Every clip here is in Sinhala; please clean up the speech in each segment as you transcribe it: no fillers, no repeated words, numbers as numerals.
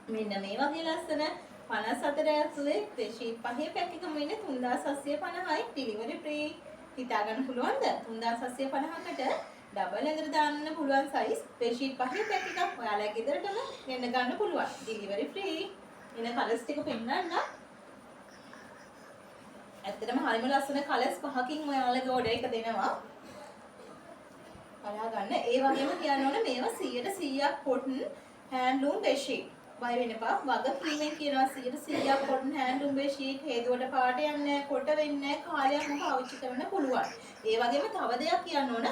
මෙන්න මේ වගේ ලස්සන 54 ඇතුලේ ෂීට් 5 පැක් එකම ඉන්නේ 3750යි ඩිලිවරි ෆ්‍රී. හිතා ගන්න පුළුවන්ද? 3750කට ඩබල් ඇඳට දාන්න පුළුවන් සයිස් ෂීට් 5 පැක් එකක් ඔයාලා ගෙදරටම ගෙන්න ගන්න පුළුවන්. Delivery free. ඉන කලර්ස් ටික පෙන්නන්න. ඇත්තටම හරිම ලස්සන කලර්ස් පහකින් ඔයාලගේ ඕඩර් එක දෙනවා. අයා ගන්න. ඒ වගේම කියන්න ඕන මේවා 100% cotton handloom bedsheet. බය වෙන්න එපා. වගකීමෙන් කියනවා 100% cotton handloom bedsheet. හේදුවට පාට යන්නේ නැහැ, කොට වෙන්නේ නැහැ, කාලයක්ම පාවිච්චි කරන්න පුළුවන්. ඒ වගේම තව දෙයක් කියන්න ඕන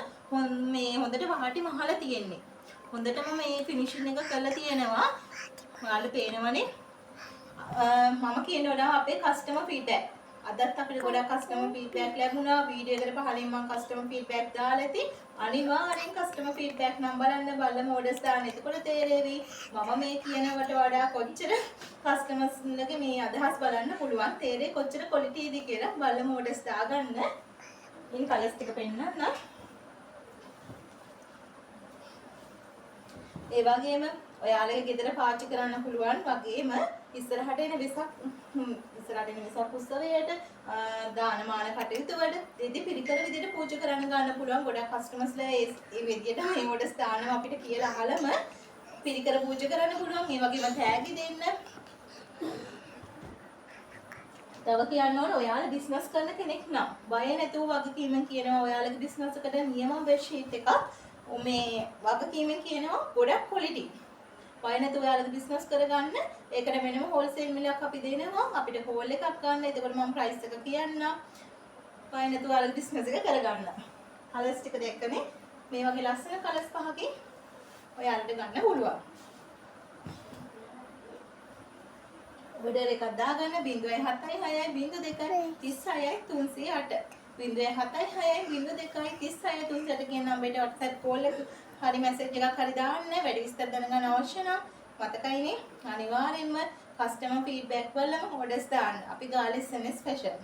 මේ හොඳට වහටි මහලා තියෙන්නේ. හොඳටම මේ ෆිනිෂින් එක කරලා තියෙනවා. ඔයාලා පේනවනේ. මම කියනවා අපේ කස්ටමර් ෆීඩ්බැක්. අදත් අපිට ගොඩක් කස්ටමර් ෆීඩ්බැක් ලැබුණා. වීඩියෝ එකට පහලින් මම කස්ටමර් ෆීඩ්බැක් දාලා ඇති. අනිවාර්යෙන් කස්ටමර් ෆීඩ්බැක් නම් බලන්න ඕඩර්ස් දාන්න. එතකොට තේරෙවි මම මේ කියනවට වඩා කොච්චර කස්ටමර්ස්ලගේ මේ අදහස් බලන්න පුළුවන්. තේරෙයි කොච්චර ක්වොලිටිද කියලා බලන්න ඕඩර්ස් දාගන්න. ඉන් කලර්ස් ටික පෙන්නන්න. ඒ වගේම ඔයාලගේ ගෙදර පාවිච්චි කරන්න පුළුවන් වගේම ඉස්සරහට එන වෙසක් උත්සවයට දානමාන කටයුතු වල දෙදි පිරිකර විදිහට පූජා කරන්න ගන්න පුළුවන්. ගොඩක් කස්ටමර්ස්ලා ඒ විදිහට මේ ඕඩර්ස් දානවා අපිට කියලා අහලම පිරිකර පූජා කරන්න පුළුවන්. ඒ වගේම තෑගි දෙන්න. තව කියන්න ඕන ඔයාලා බිස්නස් කරන කෙනෙක් නම් බය නැතුව වගකීමෙන් කියනවා ඔයාලගේ බිස්නස් එකට නියම බෙඩ්ෂීට් එකක් මේ වගකීමෙන් කියනවා ගොඩක් ක්වොලිටි. බය නැතුව ඔයාලගේ බිස්නස් කරගන්න. ඒකට වෙනම හෝල්සේල් මිලක් අපි දෙනවා. අපිට හෝල් එකක් ගන්න. එතකොට මම ප්‍රයිස් එක කියන්නම්. බය නැතුව ඔයාලගේ බිස්නස් එක කරගන්න. කලර්ස් ටික දෙකනේ. මේ වගේ ලස්සන කලර්ස් පහකින් ඔයාලට ගන්න පුළුවන්. ඔඩර් එකක් දාගන්න 076 02 36 308 076 02 36 308 කියන නම්බරයට WhatsApp call එක හරි මැසේජ් එකක් හරි දාන්න. වැඩි විස්තර දැනගන්න අවශ්‍ය නම් මතකයිනේ අනිවාර්යෙන්ම කස්ටමර් ෆීඩ්බැක් වලම ඕඩර්ස් දාන්න. අපි ගාලා SMS ස්පෙෂල්